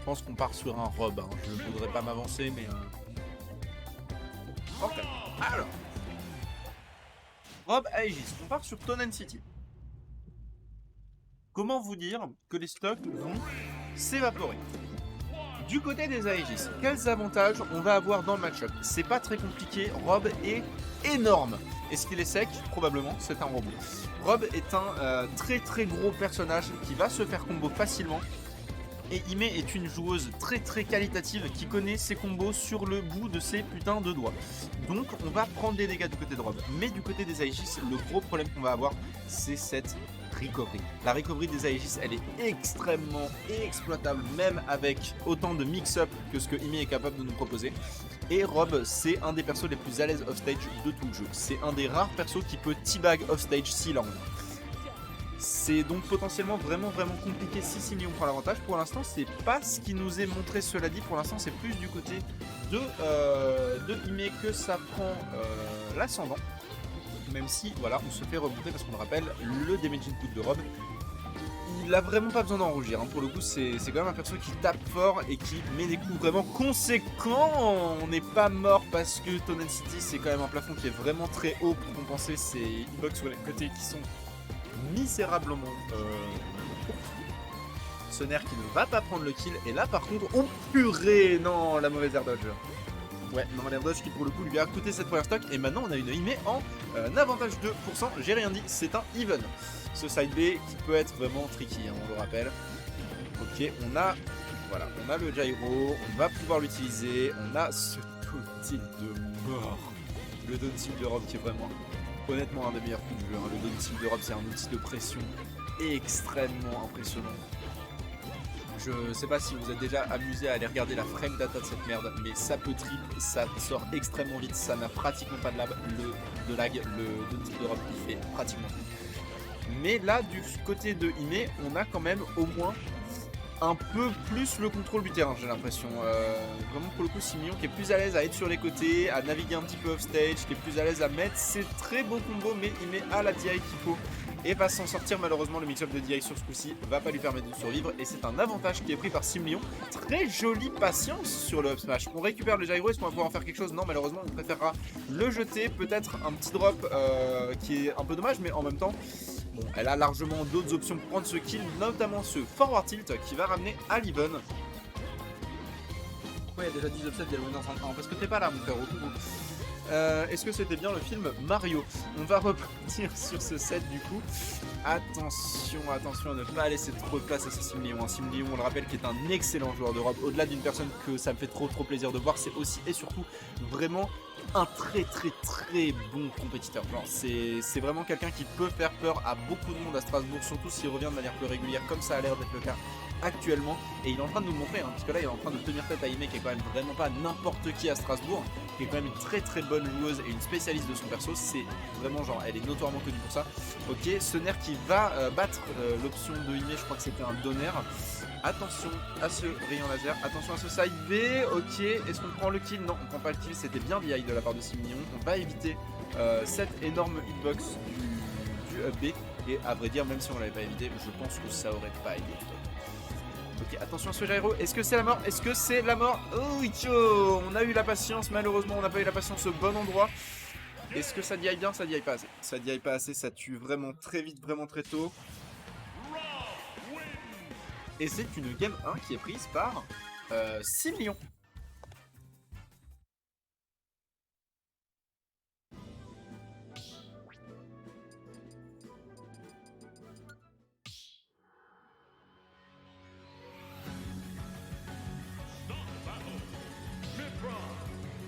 pense qu'on part sur un Rob. Hein. Je ne voudrais pas m'avancer, mais... Ok. Alors. Rob Aegis. On part sur Tonen City. Comment vous dire que les stocks vont s'évaporer? Du côté des Aegis, quels avantages on va avoir dans le match-up? C'est pas très compliqué, Rob est énorme. Est-ce qu'il est sec? Probablement, c'est un robot. Rob est un très très gros personnage qui va se faire combo facilement. Et Ime est une joueuse très très qualitative qui connaît ses combos sur le bout de ses putains de doigts. Donc on va prendre des dégâts du côté de Rob. Mais du côté des Aegis, le gros problème qu'on va avoir, c'est cette recovery. La recovery des Aegis, elle est extrêmement exploitable, même avec autant de mix-up que ce que Ime est capable de nous proposer. Et Rob, c'est un des persos les plus à l'aise off-stage de tout le jeu. C'est un des rares persos qui peut teabag off-stage s'il en veut. C'est donc potentiellement vraiment compliqué si Simion prend l'avantage. Pour l'instant, c'est pas ce qui nous est montré, cela dit. Pour l'instant, c'est plus du côté de Ime que ça prend l'ascendant. Même si, voilà, on se fait remonter parce qu'on le rappelle, le damage input de Rob, il a vraiment pas besoin d'en rougir. Hein. Pour le coup, c'est quand même un perso qui tape fort et qui met des coups vraiment conséquents. On n'est pas mort parce que Tonen City, c'est quand même un plafond qui est vraiment très haut pour compenser ses hitbox sur les côtés qui sont misérablement Sonner qui ne va pas prendre le kill. Et là, par contre, oh purée, non, la mauvaise air dodge. Ouais, non, l'air dodge qui pour le coup lui a coûté cette première stock. Et maintenant, on a une Ime en avantage de 2%. J'ai rien dit, c'est un even. Ce side B qui peut être vraiment tricky, hein, on le rappelle. Ok, on a le gyro, on va pouvoir l'utiliser. On a ce tout de mort. Le down tilt de Rob qui est vraiment, honnêtement, un des meilleurs coups du jeu. Hein. Le down tilt de Rob, c'est un outil de pression extrêmement impressionnant. Je sais pas si vous êtes déjà amusé à aller regarder la frame data de cette merde, mais ça peut trip, ça sort extrêmement vite, ça n'a pratiquement pas de lag, le down tilt de Rob il fait pratiquement tout. Mais là, du côté de Ime, on a quand même au moins un peu plus le contrôle du terrain, j'ai l'impression. Vraiment pour le coup, Simion qui est plus à l'aise à être sur les côtés, à naviguer un petit peu off stage, qui est plus à l'aise à mettre ses très beaux combos, mais il met à la DI qu'il faut et va s'en sortir. Malheureusement, le mix-up de DI sur ce coup-ci va pas lui permettre de survivre et c'est un avantage qui est pris par Simion. Très jolie patience sur le up smash. On récupère le gyro, est-ce qu'on va pouvoir en faire quelque chose? Non, malheureusement, on préférera le jeter. Peut-être un petit drop qui est un peu dommage, mais en même temps, bon, elle a largement d'autres options pour prendre ce kill, notamment ce forward tilt qui va ramener à l'even. Pourquoi il y a déjà 10 upsets dès le winner 5 ans? Parce que t'es pas là, mon frère. Est-ce que c'était bien le film Mario? On va repartir sur ce set du coup. Attention à ne pas laisser trop de place à ce Simlion. Simlion, on le rappelle, qui est un excellent joueur de Rob. Au-delà d'une personne que ça me fait trop plaisir de voir, c'est aussi et surtout vraiment un très bon compétiteur. C'est vraiment quelqu'un qui peut faire peur à beaucoup de monde à Strasbourg, surtout s'il revient de manière plus régulière, comme ça a l'air d'être le cas actuellement. Et il est en train de nous le montrer, hein, parce que là il est en train de tenir tête à Ime, qui est quand même vraiment pas n'importe qui à Strasbourg, qui est quand même une très bonne joueuse et une spécialiste de son perso. C'est vraiment genre, elle est notoirement connue pour ça. Ok, Sonner qui va battre l'option de Ime, je crois que c'était un donner. Attention à ce rayon laser, attention à ce side B. Ok, est-ce qu'on prend le kill? Non, on prend pas le kill, c'était bien DI de la part de Similion. On va éviter cette énorme hitbox du up B. Et à vrai dire, même si on l'avait pas évité, je pense que ça aurait pas aidé. Ok, attention à ce gyro, est-ce que c'est la mort? Est-ce que c'est la mort? Oh, on a eu la patience, malheureusement on n'a pas eu la patience au bon endroit. Est-ce que ça DI bien? Ça DI pas assez. Ça DI pas assez, ça tue vraiment très vite, vraiment très tôt. Et c'est une game 1 qui est prise par 6 millions.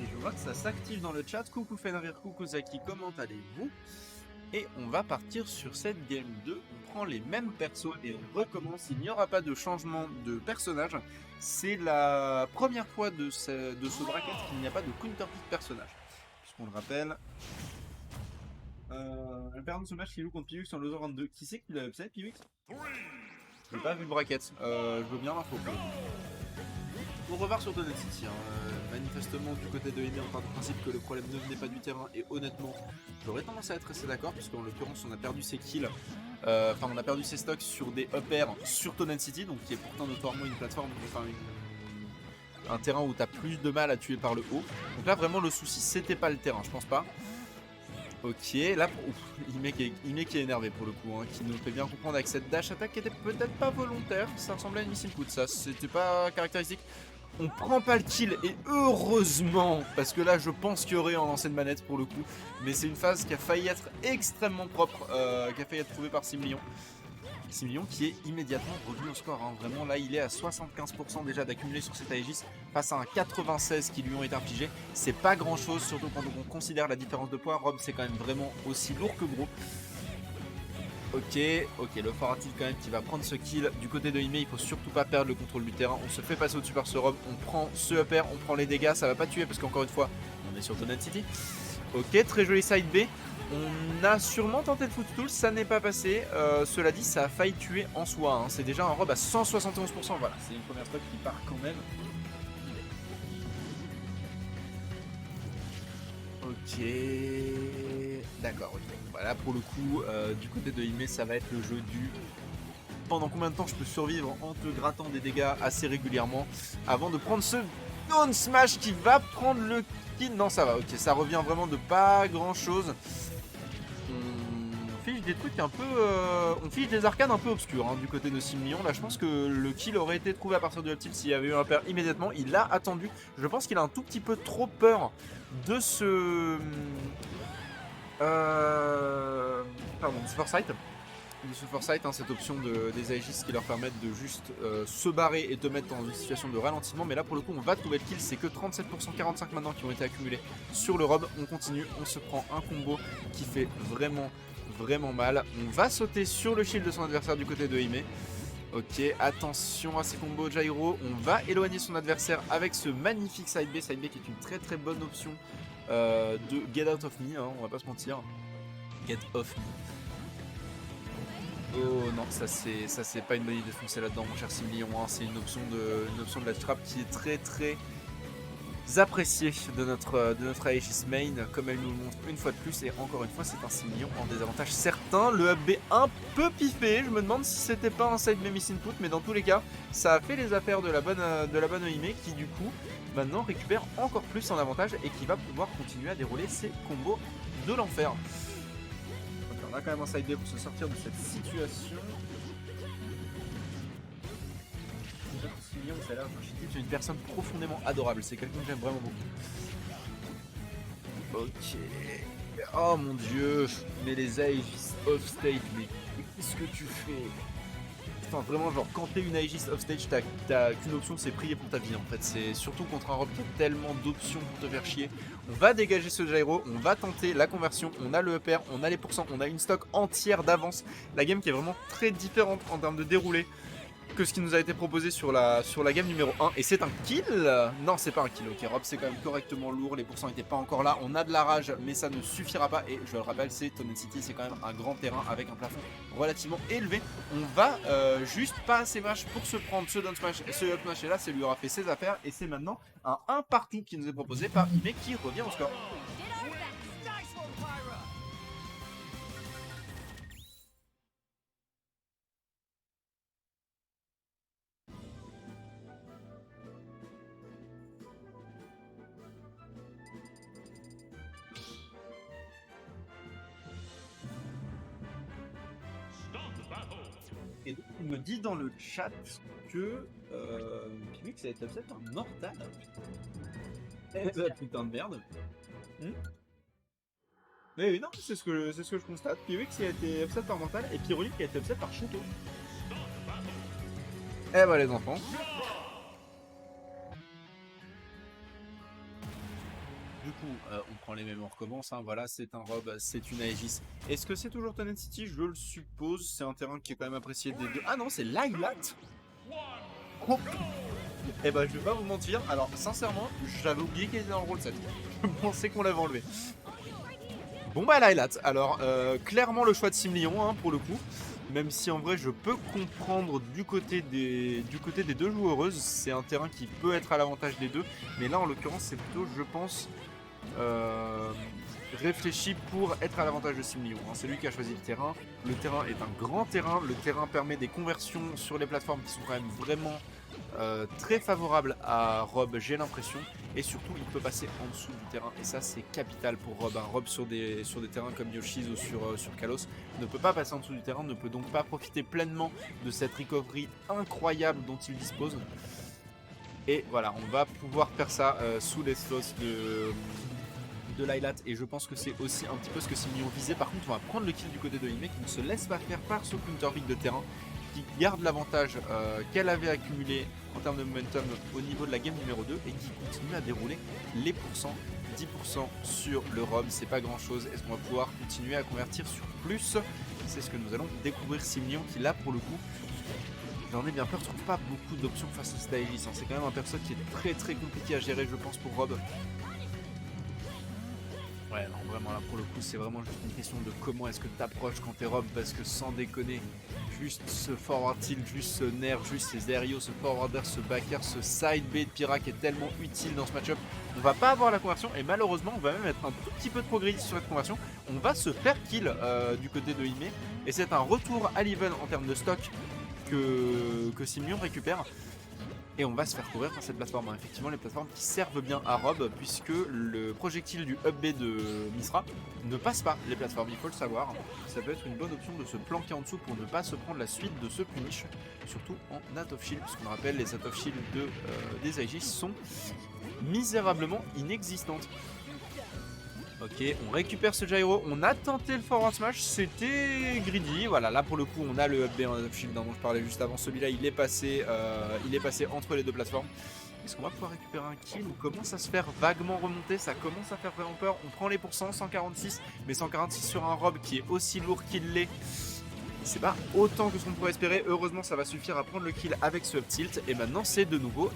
Et je vois que ça s'active dans le chat. Coucou Fenrir, coucou Zaki, comment allez-vous? Et on va partir sur cette game 2, on prend les mêmes persos et on recommence, il n'y aura pas de changement de personnage. C'est la première fois de ce bracket qu'il n'y a pas de counterpick personnage. Puisqu'on le rappelle, le perdant de ce match qui joue contre Piwix en loser 22. Qui c'est qui l'a upset, Piwix? J'ai pas vu le bracket, je veux bien l'info. On repart sur Tonen City, hein. Manifestement du côté de Ime, on part du principe que le problème ne venait pas du terrain et honnêtement j'aurais tendance à être assez d'accord puisqu'en l'occurrence on a perdu ses kills, on a perdu ses stocks sur des up air sur Tonen City, donc qui est pourtant notoirement une plateforme, enfin un terrain où tu as plus de mal à tuer par le haut. Donc là vraiment le souci c'était pas le terrain, je pense pas. Ok, là Ime qui est énervé pour le coup, hein, qui nous fait bien comprendre avec cette dash attack qui était peut-être pas volontaire, ça ressemblait à une missile coup, ça c'était pas caractéristique. On prend pas le kill et heureusement, parce que là je pense qu'il y aurait en lancer de manette pour le coup, mais c'est une phase qui a failli être extrêmement propre, qui a failli être trouvée par 6 millions. 6 millions qui est immédiatement revenu au score, hein. Vraiment là il est à 75% déjà d'accumuler sur cet Aegis face à un 96 qui lui ont été infligés. C'est pas grand chose, surtout quand on considère la différence de poids. Rob c'est quand même vraiment aussi lourd que gros. Ok, le Faratil quand même qui va prendre ce kill du côté de Ime, il faut surtout pas perdre le contrôle du terrain. On se fait passer au-dessus par ce Rob, on prend ce upper, on prend les dégâts, ça va pas tuer parce qu'encore une fois on est sur Tonen City. Ok, très joli side B. On a sûrement tenté de footstool, ça n'est pas passé. Cela dit, ça a failli tuer en soi, hein. C'est déjà un Rob à 171%. Voilà, c'est une première stock qui part quand même. Ok. D'accord, ok. Voilà, pour le coup, du côté de Ime, ça va être le jeu du... Pendant combien de temps je peux survivre en te grattant des dégâts assez régulièrement avant de prendre ce down smash qui va prendre le kill. Non, ça va, ok, ça revient vraiment de pas grand chose. On fiche des trucs un peu... on fiche des arcanes un peu obscures, hein, du côté de 6 millions. Là, je pense que le kill aurait été trouvé à partir du up-tilt s'il y avait eu un pair immédiatement. Il a attendu. Je pense qu'il a un tout petit peu trop peur de ce... Pardon, ce foresight. De ce foresight, hein, cette option des Aegis qui leur permettent de juste se barrer et te mettre dans une situation de ralentissement. Mais là pour le coup on va trouver le kill, c'est que 37%, 45 maintenant qui ont été accumulés sur le Rob. On continue, on se prend un combo qui fait vraiment mal. On va sauter sur le shield de son adversaire du côté de Ime. Ok, attention à ces combos gyro. On va éloigner son adversaire avec ce magnifique side B qui est une très bonne option de Get Out of Me, hein, on va pas se mentir. Get Off Me. Oh non, ça c'est pas une bonne idée de foncer là-dedans, mon cher 6 millions, hein. C'est une option de la trap qui est très appréciée de notre Aegis main, comme elle nous le montre une fois de plus. Et encore une fois, c'est un 6 millions en désavantage certain. Le up B un peu piffé, je me demande si c'était pas un side B miss input, mais dans tous les cas, ça a fait les affaires de la bonne Ime qui du coup maintenant récupère encore plus en avantage et qui va pouvoir continuer à dérouler ses combos de l'enfer. On a quand même un side B pour se sortir de cette situation. Ça a l'air c'est une personne profondément adorable. C'est quelqu'un que j'aime vraiment beaucoup. Ok. Oh mon dieu. Mais les Aegis off stage, mais qu'est-ce que tu fais? Putain, vraiment, genre, quand t'es une Aegis off stage, t'as qu'une option, c'est prier pour ta vie en fait. C'est surtout contre un Rob qui a tellement d'options pour te faire chier. On va dégager ce gyro, on va tenter la conversion. On a le upper, on a les pourcents, on a une stock entière d'avance. La game qui est vraiment très différente en termes de déroulé que ce qui nous a été proposé sur la game numéro 1. Et c'est un kill? Non, c'est pas un kill. Ok, Rob c'est quand même correctement lourd, les pourcents n'étaient pas encore là. On a de la rage, mais ça ne suffira pas. Et je le rappelle, c'est Tonen City, c'est quand même un grand terrain avec un plafond relativement élevé. On va juste pas assez vache pour se prendre ce down smash, ce up smash, et là ça lui aura fait ses affaires. Et c'est maintenant un 1 partout qui nous est proposé par Ime qui revient au score. Et donc, il me dit dans le chat que Pimix a été upset par Mortal. Putain de merde. Mais oui, non, c'est ce que je constate. Pimix a été upset par Mortal et Pyroli qui a été upset par Shuto. Eh bah les enfants. Du coup, on prend les mêmes, on recommence, hein. Voilà, c'est un Rob, c'est une Aegis. Est-ce que c'est toujours Tonen City? Je le suppose. C'est un terrain qui est quand même apprécié des deux. Ah non, c'est Lylat. Oh. Eh ben, je vais pas vous mentir. Alors, sincèrement, j'avais oublié qu'elle était dans le rôle 7. Je pensais qu'on l'avait enlevé. Bon bah, Lylat. Alors, clairement le choix de 6 millions, hein, pour le coup. Même si en vrai, je peux comprendre du côté des deux joueuses. C'est un terrain qui peut être à l'avantage des deux. Mais là, en l'occurrence, c'est plutôt, je pense... réfléchi pour être à l'avantage de Simlion. Hein. C'est lui qui a choisi le terrain. Le terrain est un grand terrain. Le terrain permet des conversions sur les plateformes qui sont quand même vraiment très favorables à Rob, j'ai l'impression. Et surtout, il peut passer en dessous du terrain. Et ça, c'est capital pour Rob. Hein. Rob sur des terrains comme Yoshi's ou sur Kalos ne peut pas passer en dessous du terrain, ne peut donc pas profiter pleinement de cette recovery incroyable dont il dispose. Et voilà, on va pouvoir faire ça sous les slots de Lylat, et je pense que c'est aussi un petit peu ce que Simlion visait. Par contre, on va prendre le kill du côté de Hime qui ne se laisse pas faire par ce counter pick de terrain, qui garde l'avantage qu'elle avait accumulé en termes de momentum au niveau de la game numéro 2 et qui continue à dérouler les pourcents. 10% sur le ROM, c'est pas grand chose. Est-ce qu'on va pouvoir continuer à convertir sur plus? C'est ce que nous allons découvrir. Simlion qui là pour le coup, j'en ai bien peur, je trouve pas beaucoup d'options face au Stylis. Hein. C'est quand même un perso qui est très très compliqué à gérer, je pense, pour Rob. Ouais, non, vraiment, là, pour le coup, c'est vraiment juste une question de comment est-ce que t'approches quand t'es Rob, parce que sans déconner, juste ce forward tilt, juste ce nerf, juste ces aérios, ce forwarder, ce backer, ce side B de Pyra qui est tellement utile dans ce match-up. On va pas avoir la conversion, et malheureusement, on va même être un tout petit peu trop greedy sur cette conversion. On va se faire kill du côté de Hime, et c'est un retour à l'even en termes de stock que Simlion récupère. Et on va se faire courir par cette plateforme. Effectivement, les plateformes qui servent bien à Rob, puisque le projectile du up B de Misra ne passe pas les plateformes, il faut le savoir. Ça peut être une bonne option de se planquer en dessous pour ne pas se prendre la suite de ce punish, surtout en out of shield, puisqu'on rappelle les out of shield des Aegis sont misérablement inexistantes. Ok, on récupère ce gyro, on a tenté le forward smash, c'était greedy, voilà, là pour le coup on a le up B en shield dont je parlais juste avant, celui-là il est passé entre les deux plateformes. Est-ce qu'on va pouvoir récupérer un kill? On commence à se faire vaguement remonter, ça commence à faire vraiment peur, on prend les pourcents, 146, mais 146 sur un Rob qui est aussi lourd qu'il l'est. C'est pas autant que ce qu'on pourrait espérer. Heureusement, ça va suffire à prendre le kill avec ce up tilt. Et maintenant, c'est de nouveau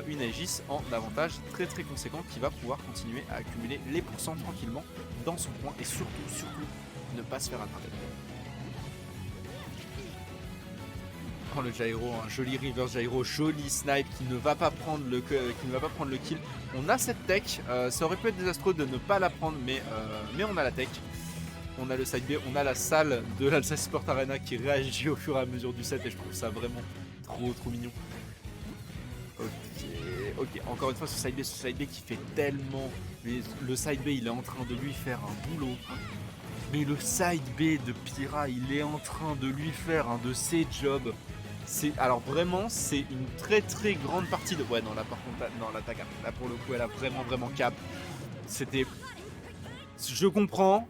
une Aegis en avantage très très conséquent qui va pouvoir continuer à accumuler les pourcents tranquillement dans son coin. Et surtout, ne pas se faire attraper. Prend le gyro, un joli reverse gyro, joli snipe qui ne va pas prendre le kill. On a cette tech. Ça aurait pu être désastreux de ne pas la prendre, mais on a la tech. On a le side B, on a la salle de l'Alsace Sport Arena qui réagit au fur et à mesure du set et je trouve ça vraiment trop mignon. Ok, encore une fois ce side B qui fait tellement... Mais le side B il est en train de lui faire un boulot. Mais le side B de Pyra il est en train de lui faire un de ses jobs. Alors vraiment c'est une très grande partie de... Ouais non là par contre, non là t'as cap. Là pour le coup elle a vraiment cap. C'était... Je comprends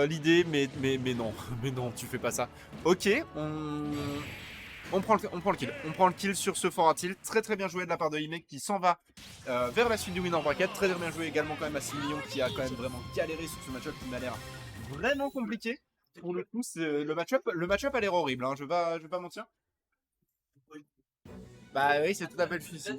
l'idée, mais non, mais non, tu fais pas ça. Ok, on prend le kill. On prend le kill sur ce forward tilt. Très bien joué de la part de Hime qui s'en va vers la suite du win en bracket. Très bien joué également quand même à Simlion qui a quand même vraiment galéré sur ce match-up qui m'a l'air vraiment compliqué. Pour le coup, le match-up a l'air horrible, hein. Je vais pas mentir. Bah oui, c'est tout à fait le souci.